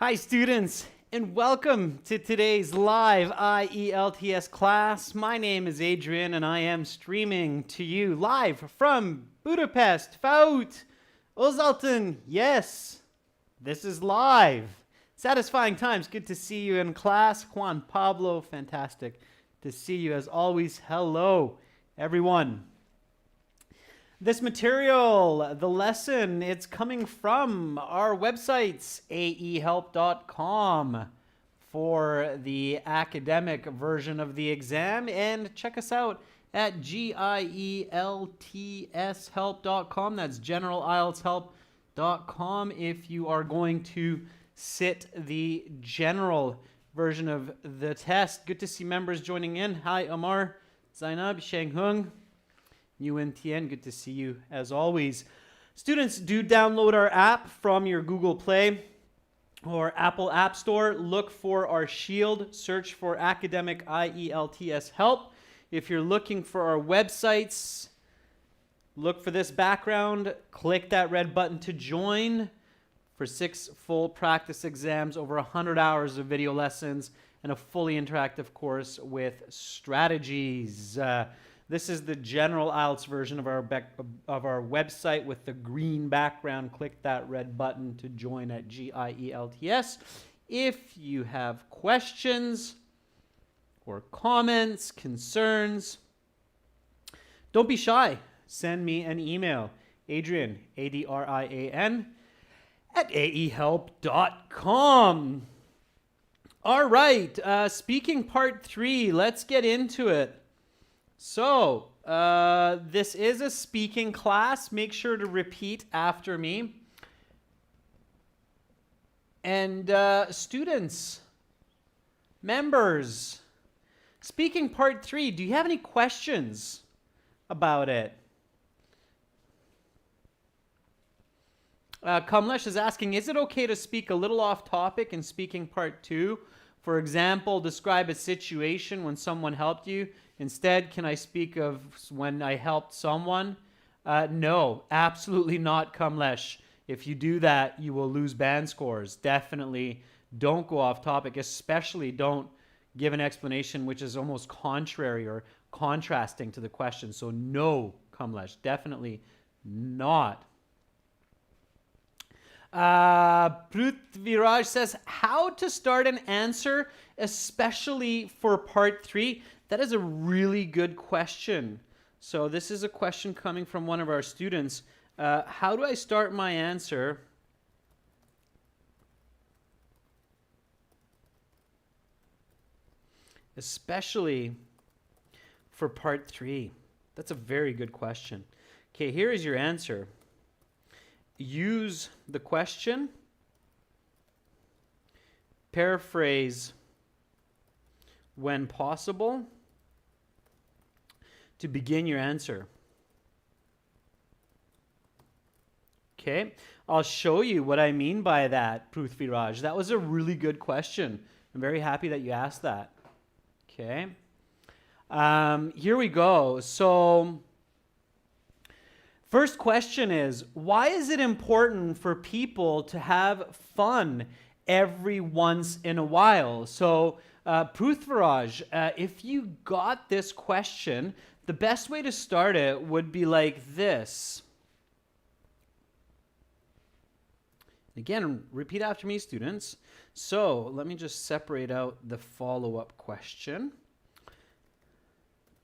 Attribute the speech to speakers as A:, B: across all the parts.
A: Hi students, and welcome to today's live IELTS class. My name is Adrian and I am streaming to you live from Budapest. Fout, Ozalton, yes, this is live. Satisfying times, good to see you in class. Juan Pablo, fantastic to see you as always. Hello, everyone. This material, the lesson, it's coming from our websites, aehelp.com for the academic version of the exam, and check us out at gieltshelp.com. That's generalieltshelp.com if you are going to sit the general version of the test. Good to see members joining in. Hi, Amar, Zainab, Sheng Hung. UNTN, good to see you as always. Students, do download our app from your Google Play or Apple App Store. Look for our Shield, search for Academic IELTS Help. If you're looking for our websites, look for this background, click that red button to join for 6 full practice exams, over 100 hours of video lessons, and a fully interactive course with strategies. This is the general IELTS version of our website with the green background. Click that red button to join at GIELTS. If you have questions or comments, concerns, don't be shy. Send me an email, Adrian, Adrian, at aehelp.com. All right, speaking part 3, let's get into it. So, this is a speaking class. Make sure to repeat after me. And students, members, speaking part 3, do you have any questions about it? Kamlesh is asking, is it okay to speak a little off topic in speaking part 2? For example, describe a situation when someone helped you. Instead, can I speak of when I helped someone? No, absolutely not, Kamlesh. If you do that, you will lose band scores. Definitely don't go off topic, especially don't give an explanation which is almost contrary or contrasting to the question. So no, Kamlesh, definitely not. Prithviraj says, how to start an answer, especially for part 3? That is a really good question. So this is a question coming from one of our students. How do I start my answer? Especially for part 3. That's a very good question. Okay, here is your answer. Use the question, paraphrase when possible to begin your answer. Okay, I'll show you what I mean by that, Prithviraj. That was a really good question. I'm very happy that you asked that. Okay, here we go. So, first question is, why is it important for people to have fun every once in a while? So, Prithviraj, if you got this question, the best way to start it would be like this. Again, repeat after me, students. So, let me just separate out the follow-up question.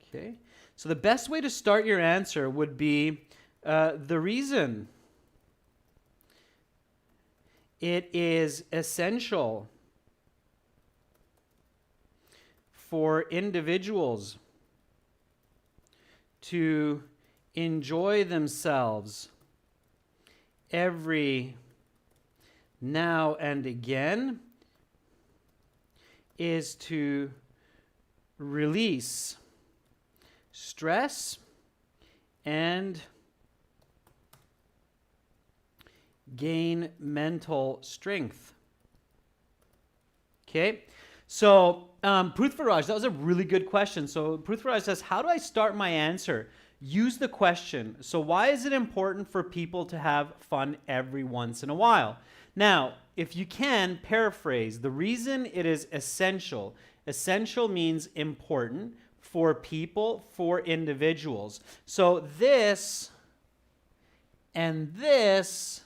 A: Okay, so the best way to start your answer would be the reason it is essential for individuals to enjoy themselves every now and again is to release stress and gain mental strength. Okay, so Prithviraj, that was a really good question. So Prithviraj says, how do I start my answer? use the question. So why is it important for people to have fun every once in a while? Now, if you can, paraphrase. The reason it is essential. Essential means important for people, for individuals. So this and this,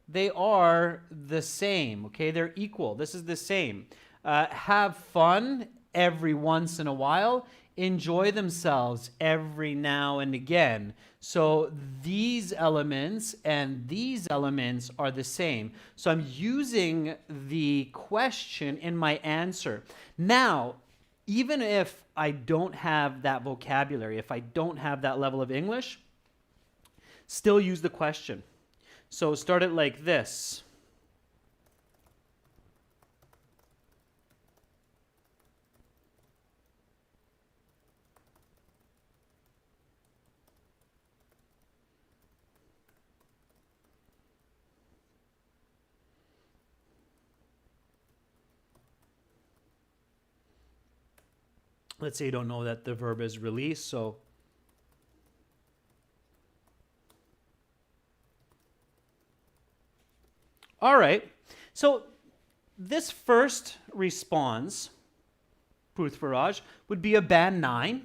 A: they are the same, okay? They're equal. This is the same. Have fun every once in a while. Enjoy themselves every now and again. So these elements and these elements are the same. So I'm using the question in my answer. Now, even if I don't have that vocabulary, if I don't have that level of English, still use the question. So start it like this. Let's say you don't know that the verb is release, so all right. So this first response, Puthvaraj, would be a band 9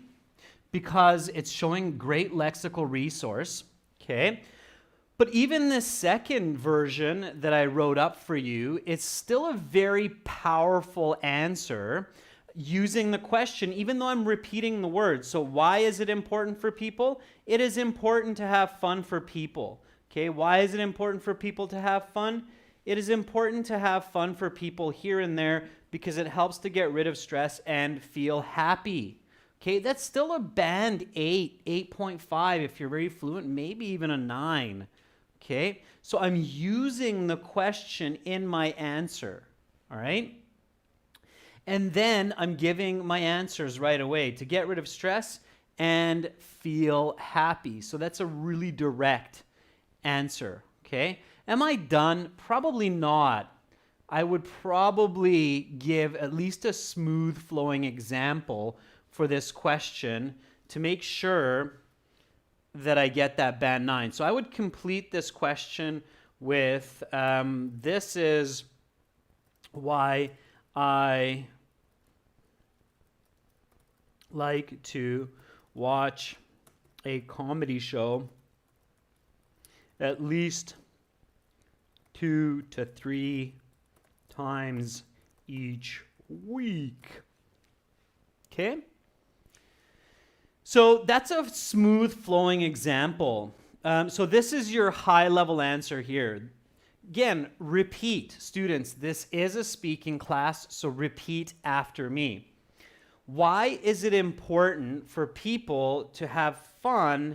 A: because it's showing great lexical resource, okay? But even the second version that I wrote up for you, it's still a very powerful answer using the question, even though I'm repeating the words. So why is it important for people? It is important to have fun for people. Okay, why is it important for people to have fun? It is important to have fun for people here and there because it helps to get rid of stress and feel happy. Okay, that's still a band 8, 8.5 if you're very fluent, maybe even a 9. Okay, so I'm using the question in my answer. All right. And then I'm giving my answers right away to get rid of stress and feel happy. So that's a really direct answer, okay? Am I done? Probably not. I would probably give at least a smooth flowing example for this question to make sure that I get that band 9. So I would complete this question with, this is why I like to watch a comedy show at least 2 to 3 times each week. Okay? So that's a smooth flowing example. So this is your high level answer here. Again, repeat, students. This is a speaking class, so repeat after me. Why is it important for people to have fun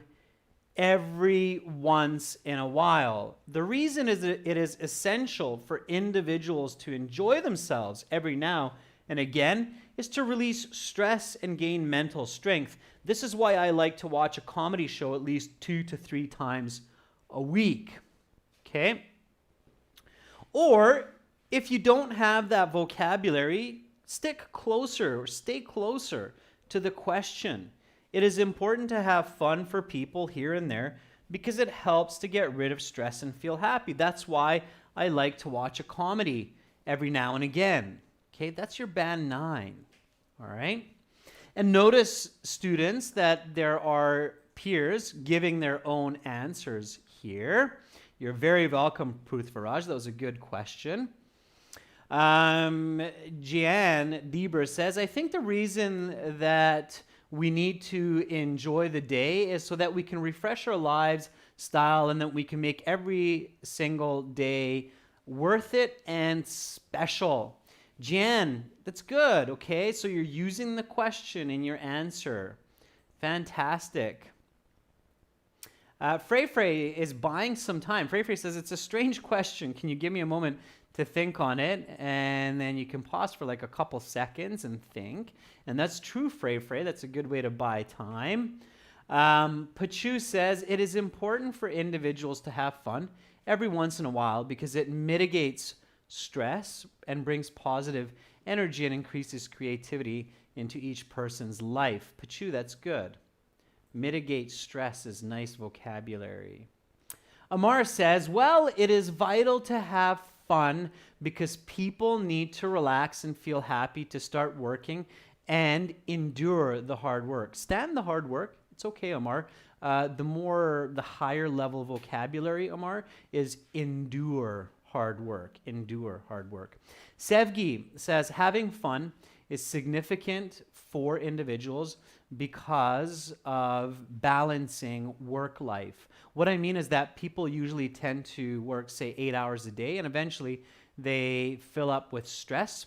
A: every once in a while? The reason is that it is essential for individuals to enjoy themselves every now and again is to release stress and gain mental strength. This is why I like to watch a comedy show at least 2 to 3 times a week. Okay? Or if you don't have that vocabulary, stick closer or stay closer to the question. It is important to have fun for people here and there because it helps to get rid of stress and feel happy. That's why I like to watch a comedy every now and again. Okay, that's your band 9. All right. And notice, students, that there are peers giving their own answers here. You're very welcome, Puthvaraj. That was a good question. Jan Dieber says, I think the reason that we need to enjoy the day is so that we can refresh our lives, style, and that we can make every single day worth it and special. Jan, that's good, okay? So you're using the question in your answer. Fantastic. Frey is buying some time. Frey says, it's a strange question. Can you give me a moment to think on it? And then you can pause for like a couple seconds and think. And that's true, Frey. That's a good way to buy time. Pachu says, it is important for individuals to have fun every once in a while because it mitigates stress and brings positive energy and increases creativity into each person's life. Pachu, that's good. Mitigate stress is nice vocabulary. Amar says, well, it is vital to have fun because people need to relax and feel happy to start working and endure the hard work. Stand the hard work. It's okay, Amar. The higher level vocabulary, Amar, is endure hard work. Endure hard work. Sevgi says, having fun is significant for individuals because of balancing work life. What I mean is that people usually tend to work, say, 8 hours a day, and eventually they fill up with stress.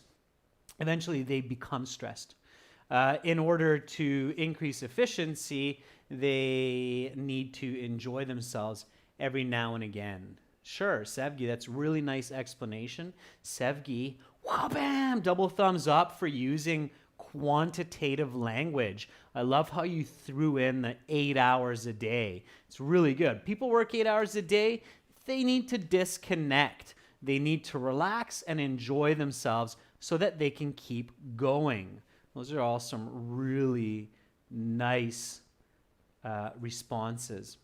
A: Eventually they become stressed. In order to increase efficiency, they need to enjoy themselves every now and again. Sure, Sevgi, that's really nice explanation. Sevgi, wow, bam, double thumbs up for using quantitative language. I love how you threw in the 8 hours a day. It's really good. People work 8 hours a day. They need to disconnect. They need to relax and enjoy themselves so that they can keep going. Those are all some really nice responses.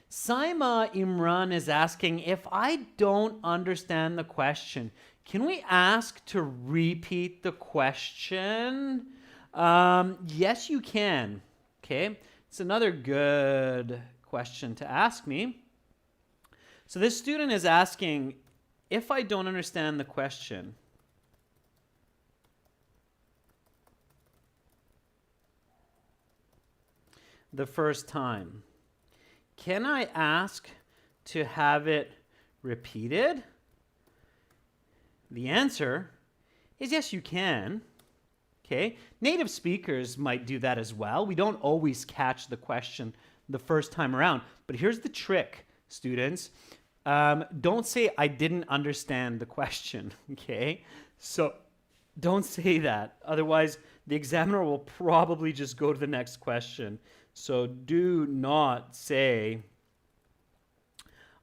A: Saima Imran is asking, if I don't understand the question, can we ask to repeat the question? Yes, you can. Okay, it's another good question to ask me. So this student is asking, if I don't understand the question, the first time, can I ask to have it repeated? The answer is yes, you can. Okay, native speakers might do that as well. We don't always catch the question the first time around, but here's the trick, students. Don't say I didn't understand the question, okay? So don't say that. Otherwise, the examiner will probably just go to the next question. So do not say,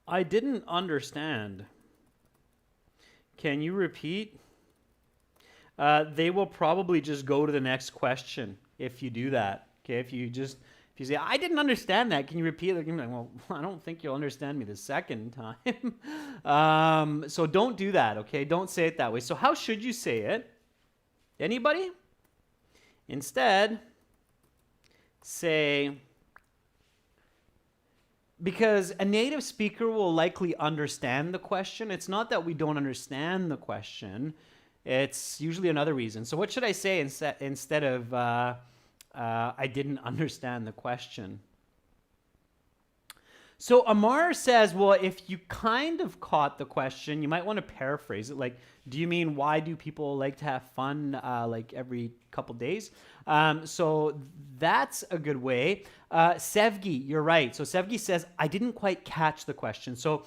A: I didn't understand. Can you repeat? They will probably just go to the next question if you do that. Okay, if you say, I didn't understand that, can you repeat it? Like, well, I don't think you'll understand me the second time. So don't do that, okay? Don't say it that way. So how should you say it? Anybody? Instead, say, because a native speaker will likely understand the question. It's not that we don't understand the question. It's usually another reason. So what should I say instead of I didn't understand the question? So Amar says, well, if you kind of caught the question, you might want to paraphrase it. Like, do you mean why do people like to have fun like every couple days? So that's a good way. Sevgi, you're right. So Sevgi says, I didn't quite catch the question. So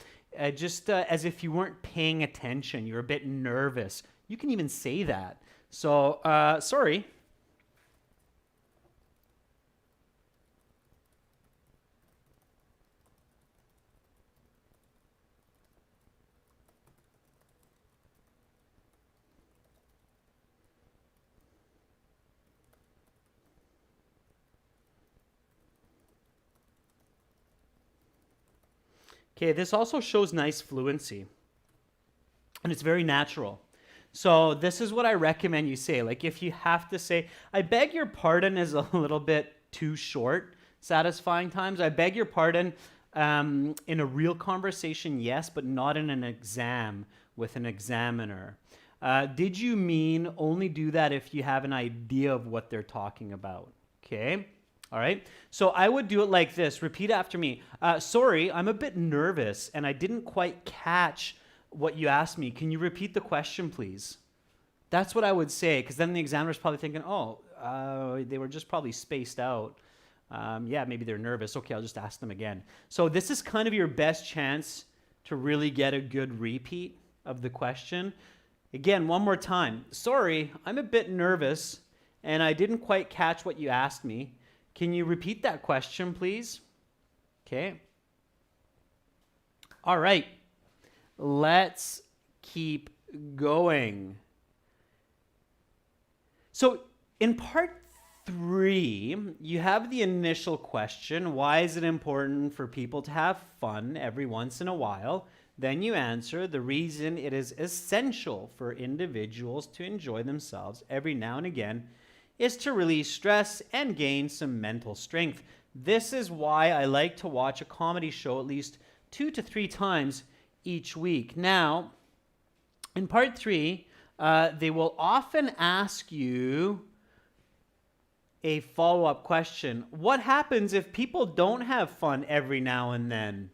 A: just as if you weren't paying attention, you're a bit nervous. You can even say that. So sorry. Okay, this also shows nice fluency, and it's very natural. So this is what I recommend you say. Like if you have to say, I beg your pardon is a little bit too short, satisfying times. I beg your pardon in a real conversation, yes, but not in an exam with an examiner. Did you mean only do that if you have an idea of what they're talking about? Okay. All right, so I would do it like this. Repeat after me. Sorry, I'm a bit nervous and I didn't quite catch what you asked me. Can you repeat the question, please? That's what I would say, because then the examiner's probably thinking, oh, they were just probably spaced out. Yeah, maybe they're nervous. Okay, I'll just ask them again. So this is kind of your best chance to really get a good repeat of the question. Again, one more time. Sorry, I'm a bit nervous and I didn't quite catch what you asked me. Can you repeat that question, please? Okay. All right. Let's keep going. So in part 3, you have the initial question, why is it important for people to have fun every once in a while? Then you answer, the reason it is essential for individuals to enjoy themselves every now and again is to release stress and gain some mental strength. This is why I like to watch a comedy show at least 2 to 3 times each week. Now, in part 3, they will often ask you a follow-up question. What happens if people don't have fun every now and then?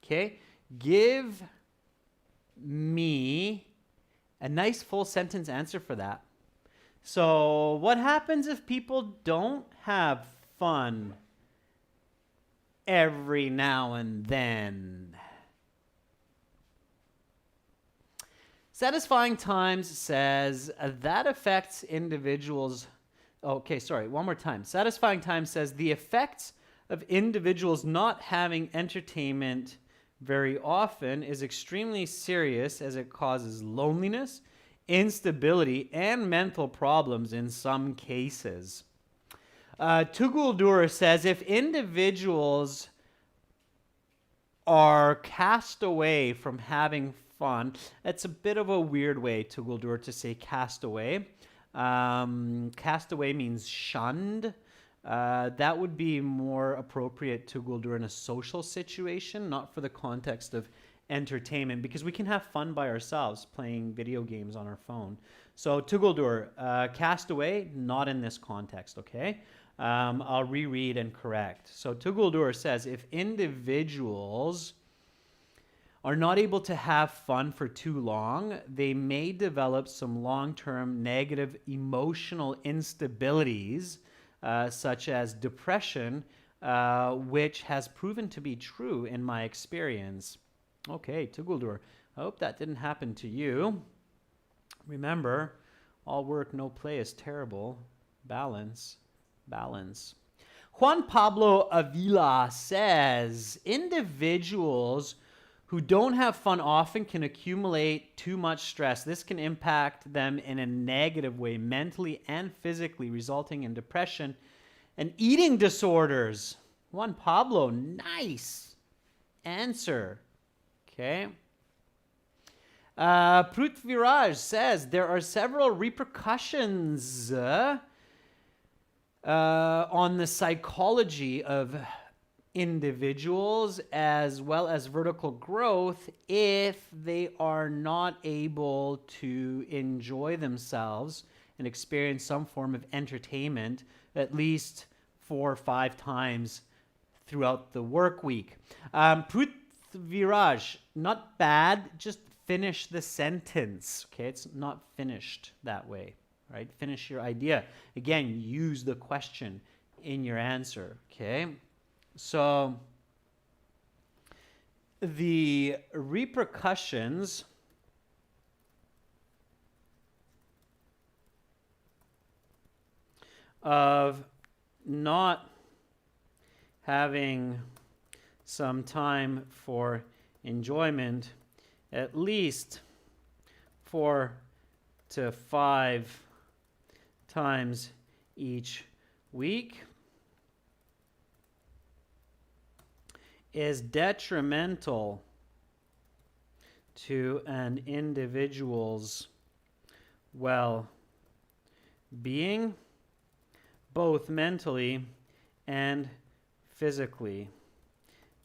A: Okay, give me a nice full sentence answer for that. So what happens if people don't have fun every now and then? Satisfying Times says that affects individuals. Okay, sorry, one more time. Satisfying Times says the effects of individuals not having entertainment very often is extremely serious, as it causes loneliness, instability, and mental problems in some cases. Tuguldur says if individuals are cast away from having fun, that's a bit of a weird way, Tuguldur, to say cast away. Cast away means shunned. That would be more appropriate to go during a social situation, not for the context of entertainment, because we can have fun by ourselves playing video games on our phone. So Tuguldur, cast away, not in this context, okay? I'll reread and correct. So Tuguldur says if individuals are not able to have fun for too long, they may develop some long-term negative emotional instabilities, such as depression, which has proven to be true in my experience. Okay, Tuguldur, I hope that didn't happen to you. Remember, all work, no play is terrible. Balance, balance. Juan Pablo Avila says, individuals who don't have fun often can accumulate too much stress. This can impact them in a negative way, mentally and physically, resulting in depression and eating disorders. Juan Pablo, nice answer. Okay. Prithviraj says there are several repercussions on the psychology of individuals as well as vertical growth if they are not able to enjoy themselves and experience some form of entertainment at least 4 or 5 times throughout the work week. Prithviraj, not bad, just finish the sentence. Okay, it's not finished that way, right? Finish your idea. Again, use the question in your answer, okay? So the repercussions of not having some time for enjoyment at least 4 to 5 times each week is detrimental to an individual's well-being, both mentally and physically.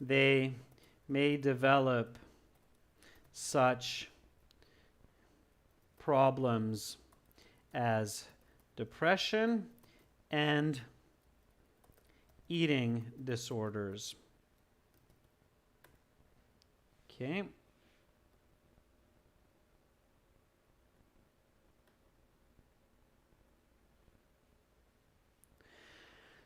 A: They may develop such problems as depression and eating disorders. Okay.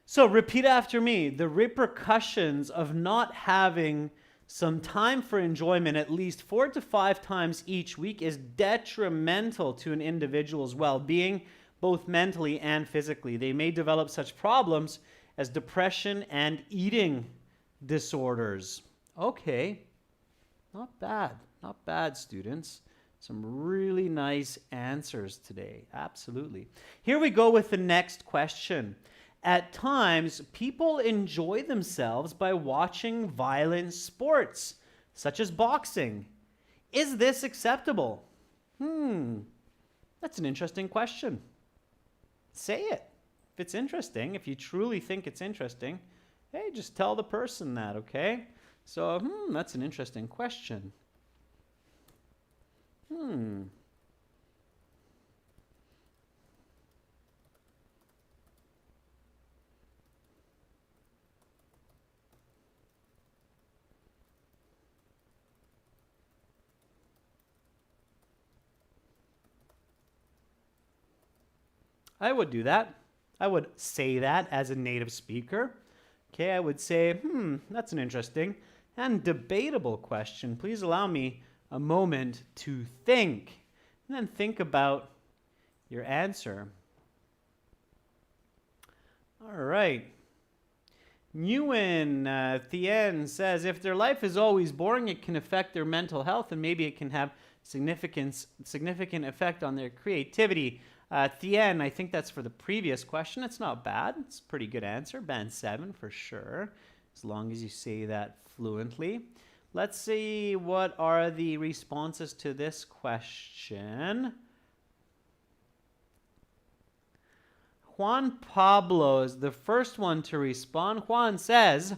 A: So repeat after me. The repercussions of not having some time for enjoyment at least 4 to 5 times each week is detrimental to an individual's well-being, both mentally and physically. They may develop such problems as depression and eating disorders. Okay. Not bad, students. Some really nice answers today. Absolutely. Here we go with the next question. At times, people enjoy themselves by watching violent sports, such as boxing. Is this acceptable? That's an interesting question. Say it. If it's interesting, if you truly think it's interesting, hey, just tell the person that, okay? So, that's an interesting question. I would do that. I would say that as a native speaker. Okay, I would say, that's an interesting and debatable question. Please allow me a moment to think, and then think about your answer. All right. Nguyen Thien says, if their life is always boring, it can affect their mental health, and maybe it can have significant effect on their creativity. Thien, I think that's for the previous question. It's not bad. It's a pretty good answer. Band 7 for sure, as long as you say that fluently. Let's see what are the responses to this question. Juan Pablo is the first one to respond. Juan says,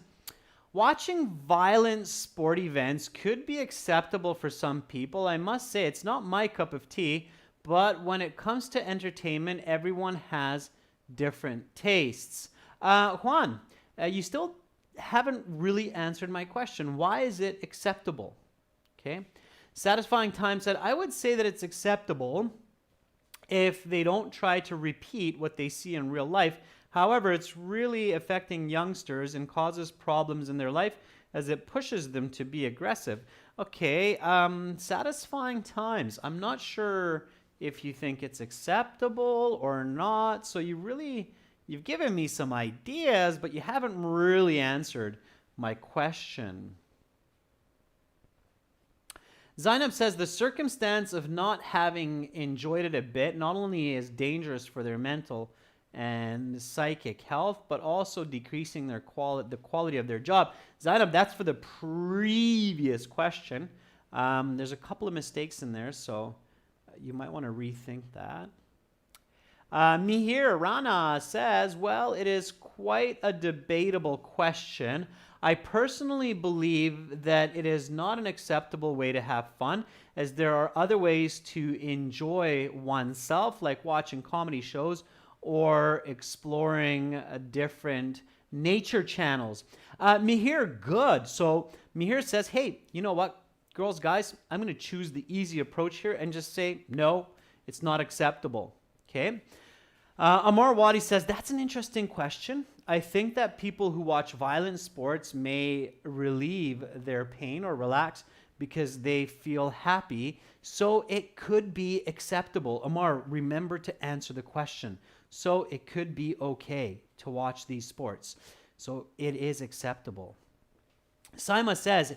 A: watching violent sport events could be acceptable for some people. I must say it's not my cup of tea, but when it comes to entertainment, everyone has different tastes. Juan, you still haven't really answered my question. Why is it acceptable? Okay. Satisfying Time said, I would say that it's acceptable if they don't try to repeat what they see in real life. However, it's really affecting youngsters and causes problems in their life as it pushes them to be aggressive. Okay, Satisfying Times. I'm not sure if you think it's acceptable or not. So you've given me some ideas, but you haven't really answered my question. Zainab says the circumstance of not having enjoyed it a bit not only is dangerous for their mental and psychic health, but also decreasing the quality of their job. Zainab, that's for the previous question. There's a couple of mistakes in there, so you might want to rethink that. Mihir Rana says, well, it is quite a debatable question. I personally believe that it is not an acceptable way to have fun, as there are other ways to enjoy oneself, like watching comedy shows or exploring different nature channels. Mihir, good. So Mihir says, hey, you know what, girls, guys, I'm going to choose the easy approach here and just say, no, it's not acceptable. Okay. Amar Wadi says, that's an interesting question. I think that people who watch violent sports may relieve their pain or relax because they feel happy. So it could be acceptable. Amar, remember to answer the question. So it could be okay to watch these sports. So it is acceptable. Saima says,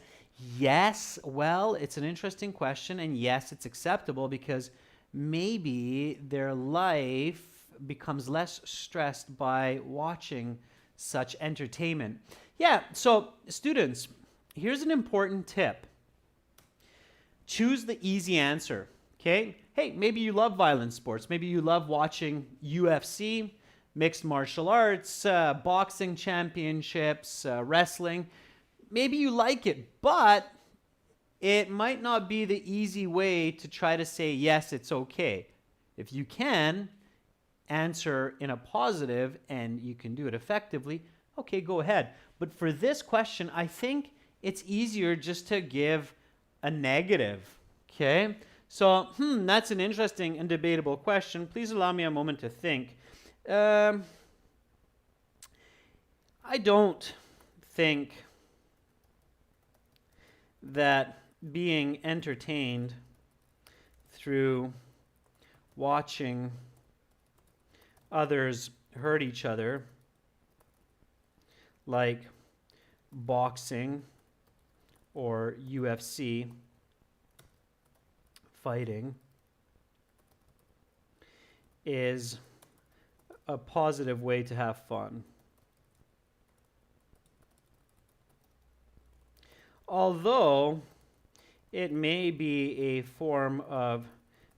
A: yes, well, it's an interesting question. And yes, it's acceptable because maybe their life becomes less stressed by watching such entertainment. Yeah, so students, here's an important tip. Choose the easy answer, okay? Hey, maybe you love violent sports. Maybe you love watching UFC, mixed martial arts, boxing championships, wrestling. Maybe you like it, but it might not be the easy way to try to say, yes, it's okay. If you can answer in a positive and you can do it effectively, okay, go ahead. But for this question, I think it's easier just to give a negative, okay? So, that's an interesting and debatable question. Please allow me a moment to think. I don't think that being entertained through watching others hurt each other, like boxing or UFC fighting is a positive way to have fun. Although it may be a form of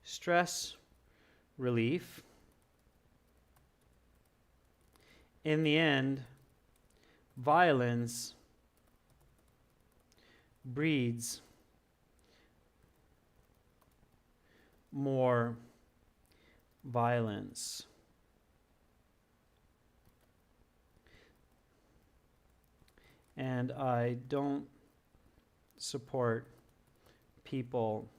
A: stress relief, in the end, violence breeds more violence. And I don't support people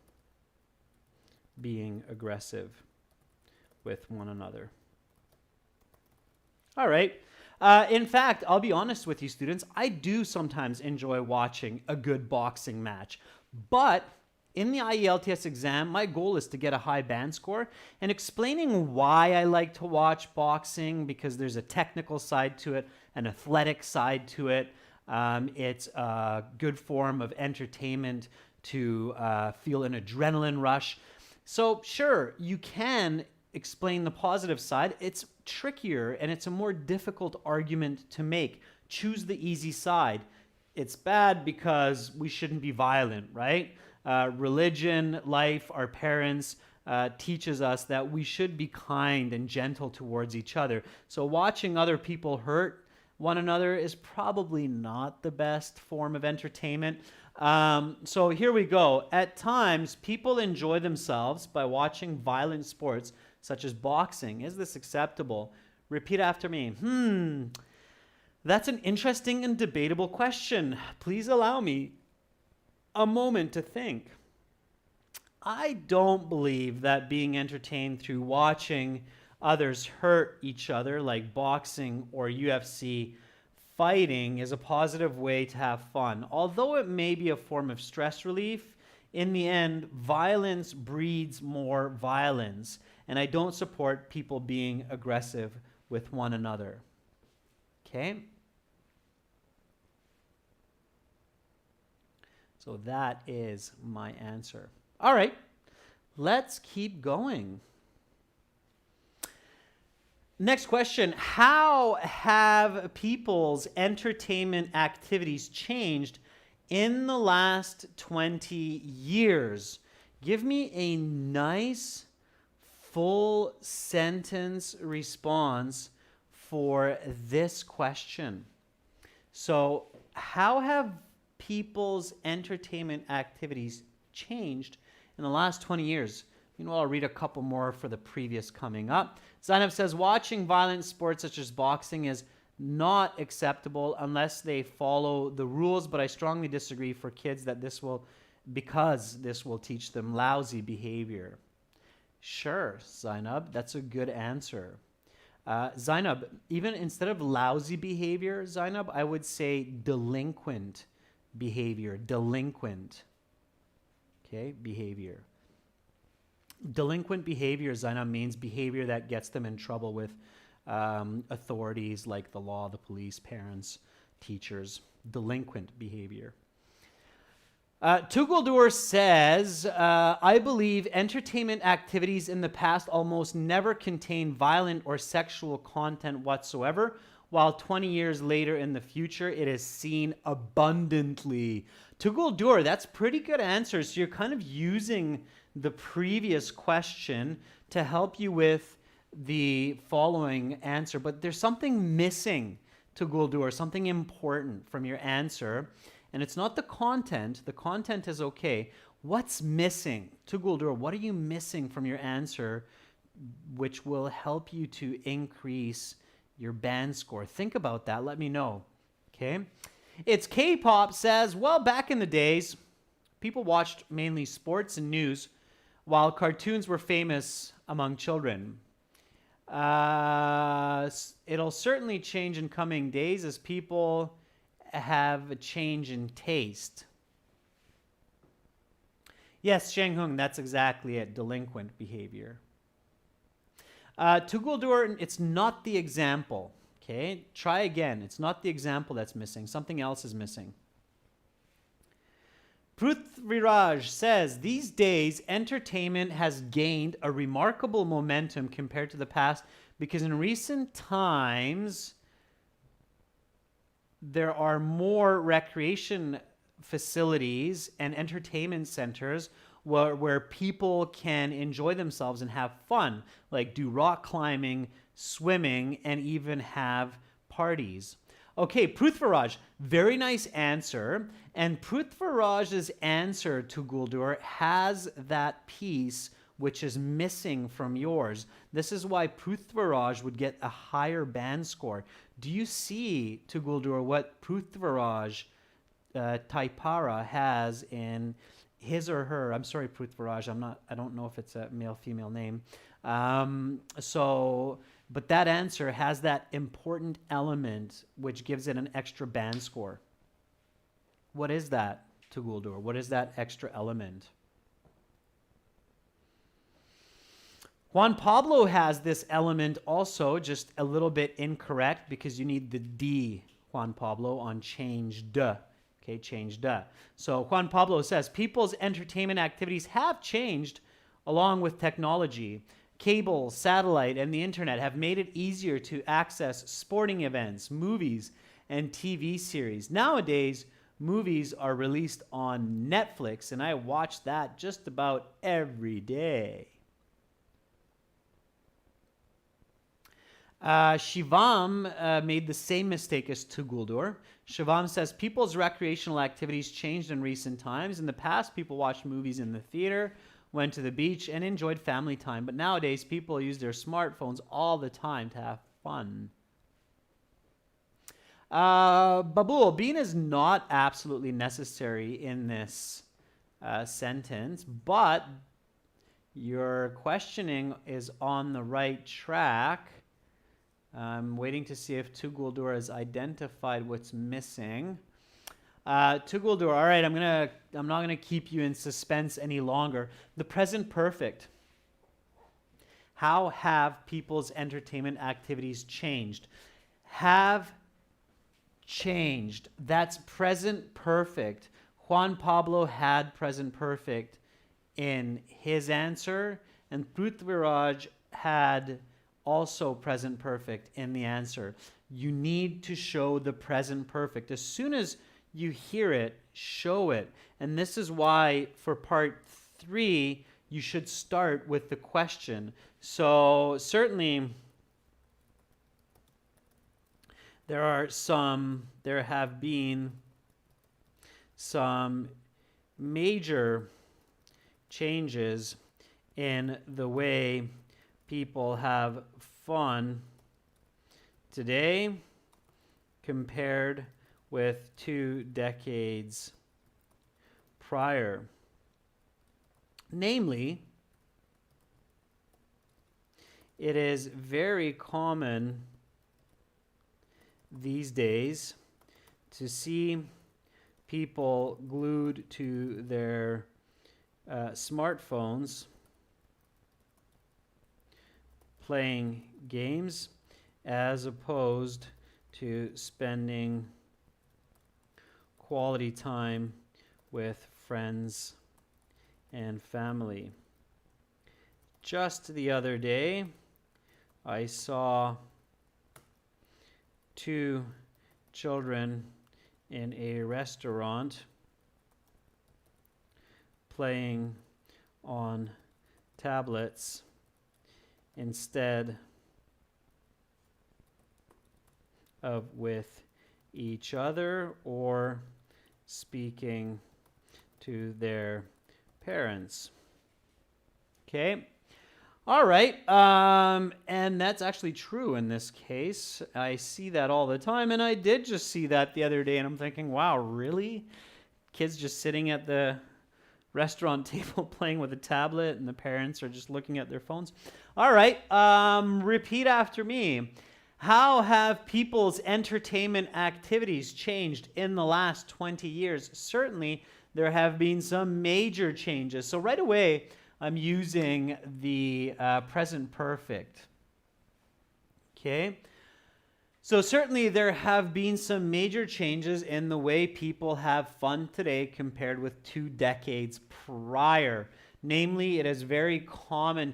A: being aggressive with one another. All right. In fact, I'll be honest with you, students, I do sometimes enjoy watching a good boxing match. But in the IELTS exam, my goal is to get a high band score. And explaining why I like to watch boxing, because there's a technical side to it, an athletic side to it. It's a good form of entertainment to feel an adrenaline rush. So sure, you can explain the positive side. It's trickier and it's a more difficult argument to make. Choose the easy side. It's bad because we shouldn't be violent, right? Religion, life, our parents teaches us that we should be kind and gentle towards each other. So watching other people hurt one another is probably not the best form of entertainment. So here we go. At times, people enjoy themselves by watching violent sports such as boxing. Is this acceptable? Repeat after me. That's an interesting and debatable question. Please allow me a moment to think. I don't believe that being entertained through watching others hurt each other, like boxing or UFC fighting, is a positive way to have fun. Although it may be a form of stress relief, in the end, violence breeds more violence. And I don't support people being aggressive with one another. Okay? So that is my answer. All right, let's keep going. Next question. How have people's entertainment activities changed in the last 20 years? Give me a nice full sentence response for this question. So, how have people's entertainment activities changed in the last 20 years? You know, I'll read a couple more for the previous coming up. Zainab says, watching violent sports such as boxing is not acceptable unless they follow the rules, but I strongly disagree for kids that because this will teach them lousy behavior. Sure, Zainab, that's a good answer. Zainab, even instead of lousy behavior, Zainab, I would say delinquent behavior. Delinquent. Okay, behavior. Delinquent behavior, Zainab, means behavior that gets them in trouble with authorities like the law, the police, parents, teachers. Delinquent behavior. Tugaldur says, I believe entertainment activities in the past almost never contain violent or sexual content whatsoever, while 20 years later in the future, it is seen abundantly. Tugaldur, that's pretty good answer. So you're kind of using the previous question to help you with the following answer, but there's something missing, Tugaldur, something important from your answer. And it's not the content. The content is okay. What's missing? Tugaldur, what are you missing from your answer which will help you to increase your band score? Think about that. Let me know. Okay. It's K-pop says, well, back in the days, people watched mainly sports and news while cartoons were famous among children. It'll certainly change in coming days as people have a change in taste. Yes, Sheng Hung, that's exactly it. Delinquent behavior. Tugaldur, it's not the example. Okay, try again. It's not the example that's missing. Something else is missing. Prithviraj says, these days, entertainment has gained a remarkable momentum compared to the past because in recent times, there are more recreation facilities and entertainment centers where people can enjoy themselves and have fun, like do rock climbing, swimming, and even have parties. Okay, Prithviraj, very nice answer. And Prithviraj's answer to Guldur has that piece which is missing from yours. This is why Prithviraj would get a higher band score. Do you see, to Guldur, what Prithviraj Taipara has in his or her? I'm sorry, Prithviraj, I don't know if it's a male-female name. But that answer has that important element which gives it an extra band score. What is that, to Guldur? What is that extra element? Juan Pablo has this element also, just a little bit incorrect because you need the D, Juan Pablo, on changed. Okay, changed. So Juan Pablo says, people's entertainment activities have changed along with technology. Cable, satellite, and the internet have made it easier to access sporting events, movies, and TV series. Nowadays, movies are released on Netflix, and I watch that just about every day. Shivam made the same mistake as Tuguldur. Shivam says, people's recreational activities changed in recent times. In the past, people watched movies in the theater, went to the beach, and enjoyed family time. But nowadays, people use their smartphones all the time to have fun. Babul, being is not absolutely necessary in this sentence, but your questioning is on the right track. I'm waiting to see if Tuguldur has identified what's missing. Tuguldur, all right, I'm not gonna keep you in suspense any longer. The present perfect. How have people's entertainment activities changed? Have changed. That's present perfect. Juan Pablo had present perfect in his answer, and Prithviraj had also present perfect in the answer. You need to show the present perfect. As soon as you hear it, show it. And this is why for part 3, you should start with the question. So certainly there have been some major changes in the way people have fun today compared with 2 decades prior. Namely, it is very common these days to see people glued to their smartphones playing games as opposed to spending quality time with friends and family. Just the other day, I saw 2 children in a restaurant playing on tablets instead of with each other or speaking to their parents. Okay. All right. And that's actually true in this case. I see that all the time, and I did just see that the other day, and I'm thinking, wow, really? Kids just sitting at the restaurant table playing with a tablet, and the parents are just looking at their phones. All right. Repeat after me. How have people's entertainment activities changed in the last 20 years? Certainly, there have been some major changes. So right away, I'm using the present perfect. Okay. So certainly there have been some major changes in the way people have fun today compared with 2 decades prior. Namely, it is very common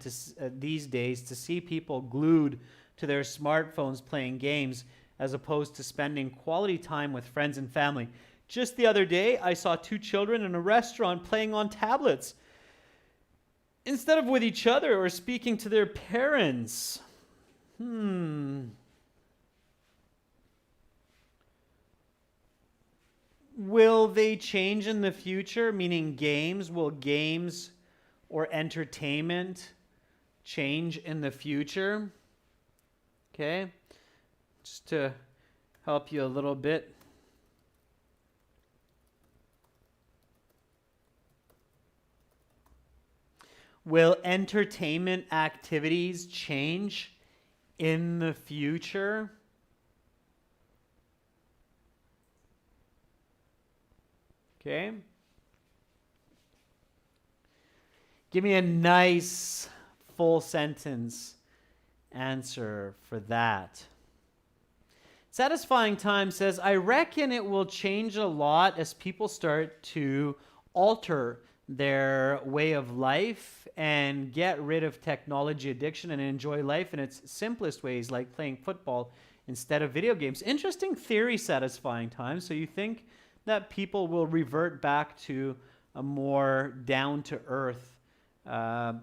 A: these days to see people glued to their smartphones playing games as opposed to spending quality time with friends and family. Just the other day, I saw 2 children in a restaurant playing on tablets instead of with each other or speaking to their parents. Will they change in the future? Meaning games? Will games or entertainment change in the future? Okay. Just to help you a little bit. Will entertainment activities change in the future? Okay. Give me a nice full sentence answer for that. Satisfying Time says, I reckon it will change a lot as people start to alter their way of life and get rid of technology addiction and enjoy life in its simplest ways, like playing football instead of video games. Interesting theory, Satisfying Time. So you think that people will revert back to a more down-to-earth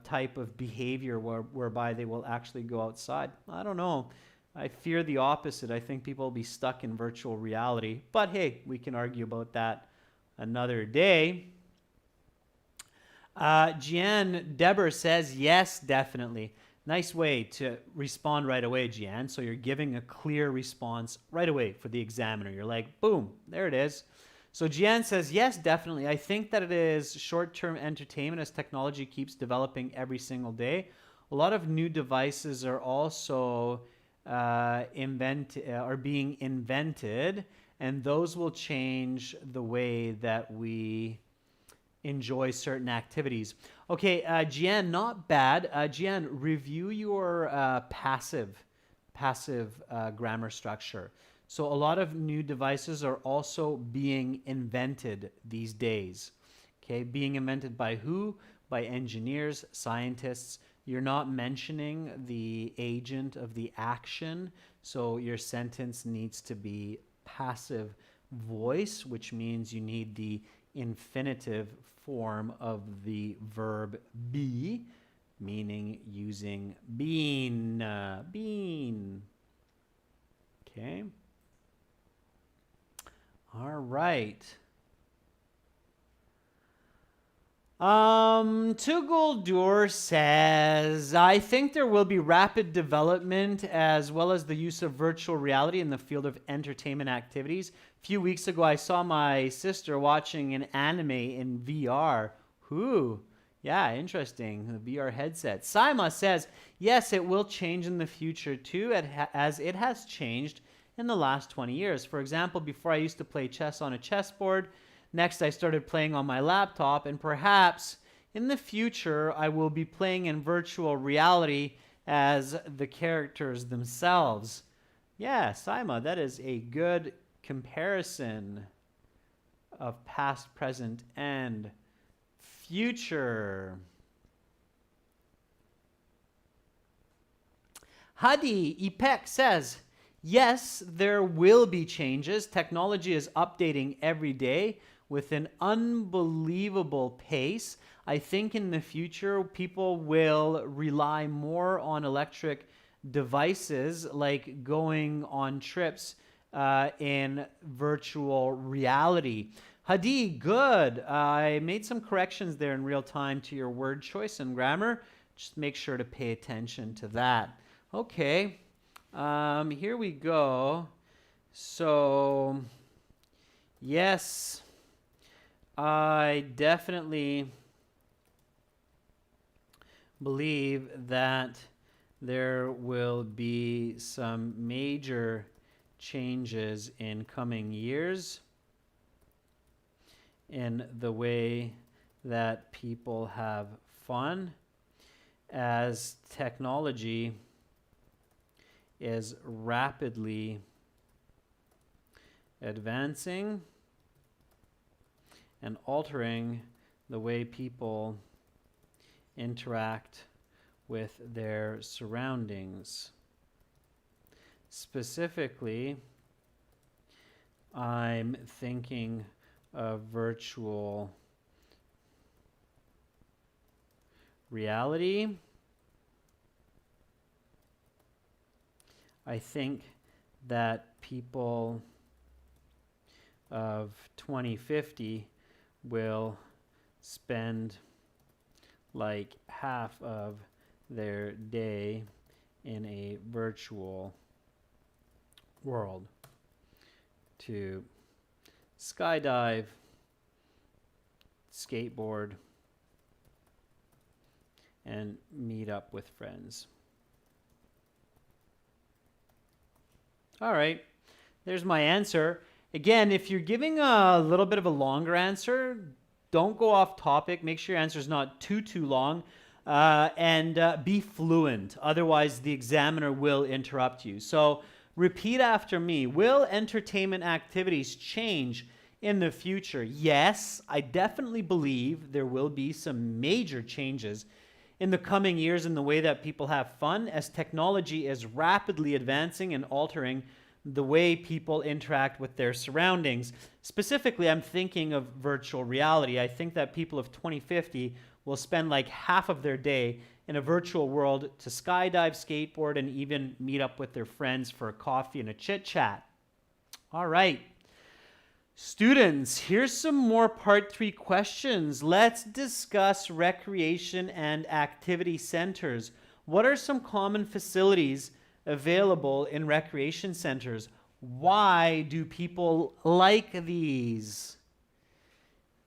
A: type of behavior whereby they will actually go outside? I don't know. I fear the opposite. I think people will be stuck in virtual reality. But hey, we can argue about that another day. Gian Deber says, yes, definitely. Nice way to respond right away, Gian. So you're giving a clear response right away for the examiner. You're like, boom, there it is. So Gian says, yes, definitely. I think that it is short-term entertainment as technology keeps developing every single day. A lot of new devices are also being invented, and those will change the way that we enjoy certain activities. Okay, Jian, not bad. Jian, review your passive grammar structure. So a lot of new devices are also being invented these days. Okay, being invented by who? By engineers, scientists. You're not mentioning the agent of the action, so your sentence needs to be passive voice, which means you need the infinitive form of the verb be, meaning using been. Been. Okay. All right. Tuguldur says, I think there will be rapid development as well as the use of virtual reality in the field of entertainment activities. A few weeks ago, I saw my sister watching an anime in VR. Whew. Yeah, interesting. The VR headset. Saima says, yes, it will change in the future too, as it has changed in the last 20 years. For example, before I used to play chess on a chessboard. Next, I started playing on my laptop, and perhaps in the future, I will be playing in virtual reality as the characters themselves. Yeah, Saima, that is a good comparison of past, present, and future. Hadi Ipek says, yes, there will be changes. Technology is updating every day with an unbelievable pace. I think in the future, people will rely more on electric devices like going on trips in virtual reality. Hadi, good. I made some corrections there in real time to your word choice and grammar. Just make sure to pay attention to that. Okay, here we go. So, yes, I definitely believe that there will be some major changes in coming years in the way that people have fun as technology is rapidly advancing and altering the way people interact with their surroundings. Specifically, I'm thinking of virtual reality. I think that people of 2050 will spend like half of their day in a virtual world to skydive, skateboard, and meet up with friends. All right, there's my answer. Again, if you're giving a little bit of a longer answer, don't go off topic. Make sure your answer is not too long, and be fluent. Otherwise, the examiner will interrupt you. So repeat after me. Will entertainment activities change in the future? Yes, I definitely believe there will be some major changes in the coming years in the way that people have fun as technology is rapidly advancing and altering the way people interact with their surroundings. Specifically, I'm thinking of virtual reality. I think that people of 2050 will spend like half of their day in a virtual world to skydive, skateboard, and even meet up with their friends for a coffee and a chit-chat. All right. Students, here's some more Part 3 questions. Let's discuss recreation and activity centers. What are some common facilities available in recreation centers? Why do people like these?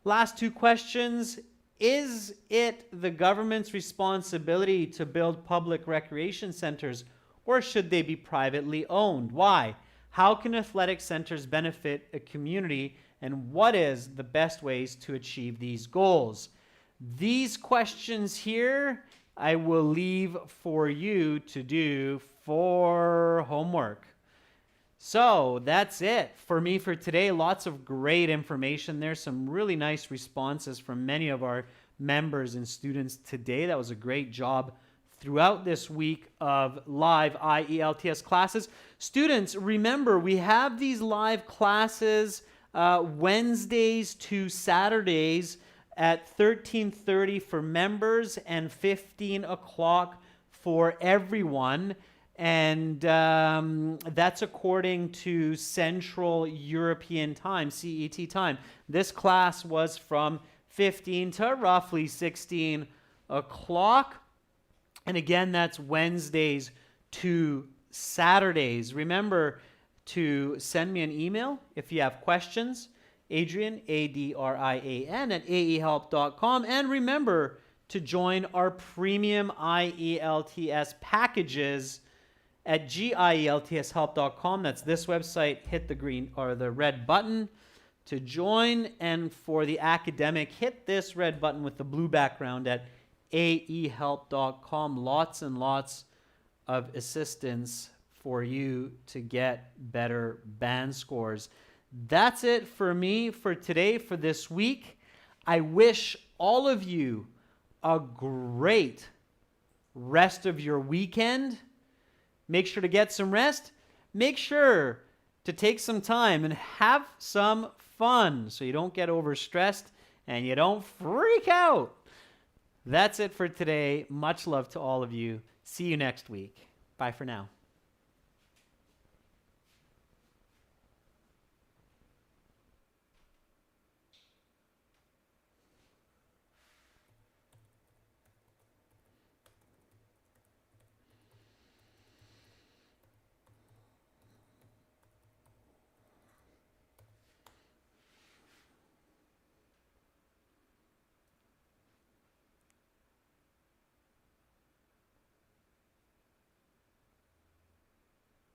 A: Last two questions. Is it the government's responsibility to build public recreation centers, or should they be privately owned? Why? How can athletic centers benefit a community, and what is the best ways to achieve these goals? These questions here I will leave for you to do for homework. So that's it for me for today. Lots of great information there. Some really nice responses from many of our members and students today. That was a great job throughout this week of live IELTS classes. Students, remember, we have these live classes Wednesdays to Saturdays at 13:30 for members and 15 o'clock for everyone. And that's according to Central European Time, CET time. This class was from 15 to roughly 16 o'clock. And again, that's Wednesdays to Saturdays. Remember to send me an email if you have questions. Adrian, ADRIAN, at aehelp.com. And remember to join our premium IELTS packages at gieltshelp.com. That's this website. Hit the green or the red button to join. And for the academic, hit this red button with the blue background at aehelp.com. Lots and lots of assistance for you to get better band scores. That's it for me for today, for this week. I wish all of you a great rest of your weekend. Make sure to get some rest. Make sure to take some time and have some fun so you don't get overstressed and you don't freak out. That's it for today. Much love to all of you. See you next week. Bye for now.